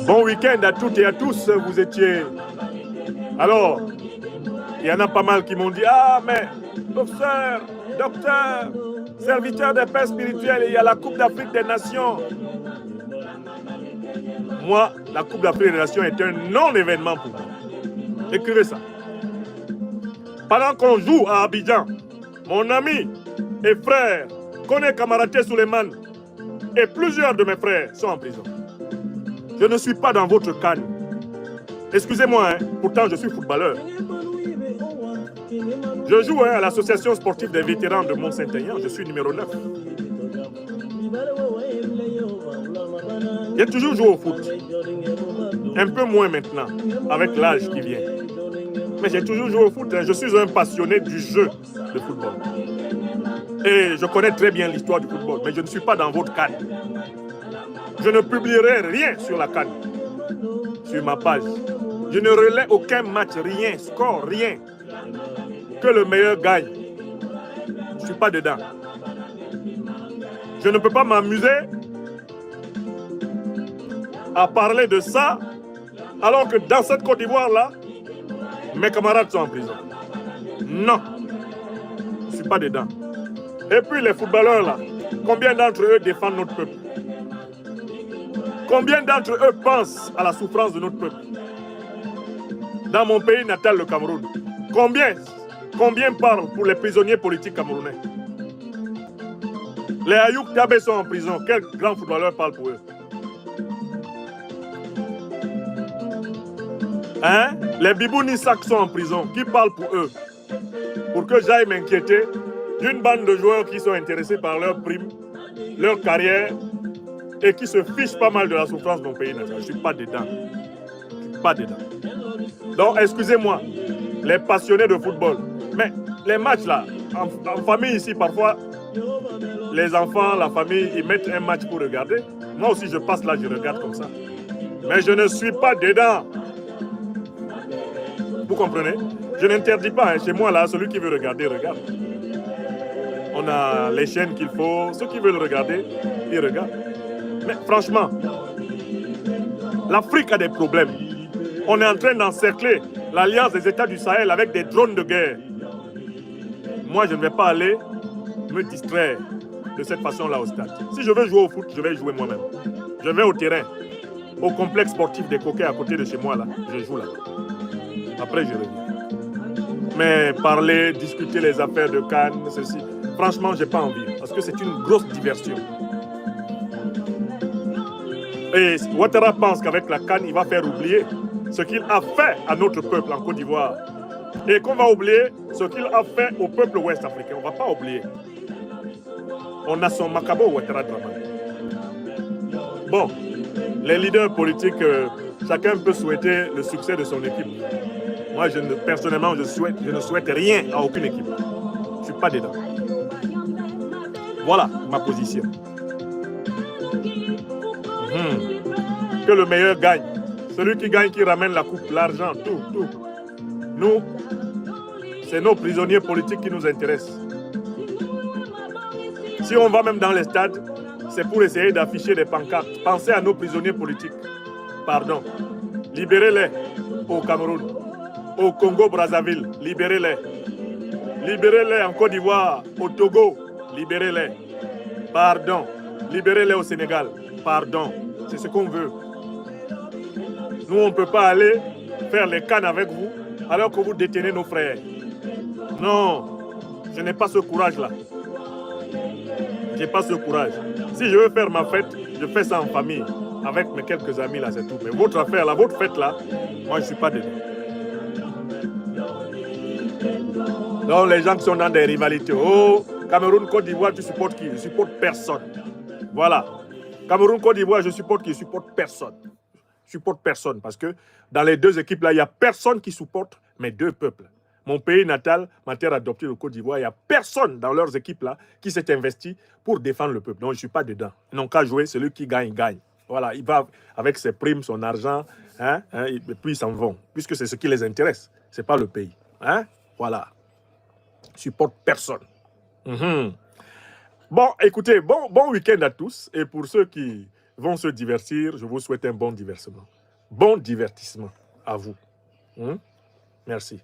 Bon week-end à toutes et à tous, vous étiez... Alors, il y en a pas mal qui m'ont dit « Ah, mais, professeur, docteur, serviteur des pères spirituels, il y a la Coupe d'Afrique des Nations. » Moi, la Coupe d'Afrique des Nations est un non-événement pour moi. Écrivez ça. Pendant qu'on joue à Abidjan, mon ami et frère Koné Kamaraté Suleiman et plusieurs de mes frères sont en prison. Je ne suis pas dans votre canne. Excusez-moi, hein, pourtant je suis footballeur. Je joue à l'association sportive des vétérans de Mont-Saint-Aignan, je suis numéro 9. J'ai toujours joué au foot. Un peu moins maintenant, avec l'âge qui vient. Mais j'ai toujours joué au foot. Je suis un passionné du jeu de football. Et je connais très bien l'histoire du football, mais je ne suis pas dans votre canne. Je ne publierai rien sur la canne, sur ma page. Je ne relais aucun match, rien, score, rien. Que le meilleur gagne. Je ne suis pas dedans. Je ne peux pas m'amuser à parler de ça, alors que dans cette Côte d'Ivoire-là, mes camarades sont en prison. Non, je ne suis pas dedans. Et puis les footballeurs là, combien d'entre eux défendent notre peuple? Combien d'entre eux pensent à la souffrance de notre peuple? Dans mon pays natal, le Cameroun, combien parlent pour les prisonniers politiques camerounais? Les Ayouk Tabé sont en prison. Quel grand footballeur parle pour eux? Hein? Les Bibou Nissak sont en prison. Qui parle pour eux? Pour que j'aille m'inquiéter d'une bande de joueurs qui sont intéressés par leurs primes, leur carrière, et qui se fichent pas mal de la souffrance de mon pays natal. Je ne suis pas dedans. Je ne suis pas dedans. Donc, excusez-moi, les passionnés de football. Mais les matchs là, en famille ici, parfois, les enfants, la famille, ils mettent un match pour regarder. Moi aussi, je passe là, je regarde comme ça. Mais je ne suis pas dedans. Vous comprenez? Je n'interdis pas. Hein. Chez moi, là, celui qui veut regarder, regarde. On a les chaînes qu'il faut. Ceux qui veulent regarder, ils regardent. Mais franchement, l'Afrique a des problèmes. On est en train d'encercler l'Alliance des États du Sahel avec des drones de guerre. Moi, je ne vais pas aller me distraire de cette façon-là au stade. Si je veux jouer au foot, je vais jouer moi-même. Je vais au terrain, au complexe sportif des Coquets à côté de chez moi, là. Je joue là. Après, je reviens. Mais parler, discuter les affaires de Cannes, ceci, franchement, j'ai pas envie. Parce que c'est une grosse diversion. Et Ouattara pense qu'avec la Cannes, il va faire oublier ce qu'il a fait à notre peuple en Côte d'Ivoire. Et qu'on va oublier ce qu'il a fait au peuple ouest africain. On ne va pas oublier. On a son Macabo Ouattara Dramane. Bon, les leaders politiques, chacun peut souhaiter le succès de son équipe. Moi, personnellement, je ne souhaite rien à aucune équipe. Je ne suis pas dedans. Voilà ma position. Que le meilleur gagne. Celui qui gagne, qui ramène la coupe, l'argent, tout. Nous, c'est nos prisonniers politiques qui nous intéressent. Si on va même dans les stades, c'est pour essayer d'afficher des pancartes. Pensez à nos prisonniers politiques. Pardon. Libérez-les au Cameroun, au Congo-Brazzaville. Libérez-les. Libérez-les en Côte d'Ivoire, au Togo. Libérez-les. Pardon. Libérez-les au Sénégal. Pardon. C'est ce qu'on veut. Nous, on ne peut pas aller faire les cannes avec vous alors que vous détenez nos frères. Non, je n'ai pas ce courage-là. Je n'ai pas ce courage. Si je veux faire ma fête, je fais ça en famille, avec mes quelques amis là, c'est tout. Mais votre affaire là, votre fête là, moi je ne suis pas dedans. Donc les gens qui sont dans des rivalités, oh, Cameroun, Côte d'Ivoire, tu supportes qui? Je supporte personne. Voilà. Cameroun, Côte d'Ivoire, je supporte qui? Je supporte personne. Je supporte personne parce que dans les deux équipes là, il n'y a personne qui supporte mes deux peuples. Mon pays natal, ma terre adoptée, le Côte d'Ivoire, il n'y a personne dans leurs équipes là qui s'est investi pour défendre le peuple. Donc je ne suis pas dedans. Ils n'ont qu'à jouer, celui qui gagne, gagne. Voilà, il va avec ses primes, son argent, et puis ils s'en vont, puisque c'est ce qui les intéresse. Ce n'est pas le pays. Voilà. Je ne supporte personne. Bon, écoutez, bon week-end à tous. Et pour ceux qui vont se divertir. Je vous souhaite un bon divertissement. Bon divertissement à vous. Merci.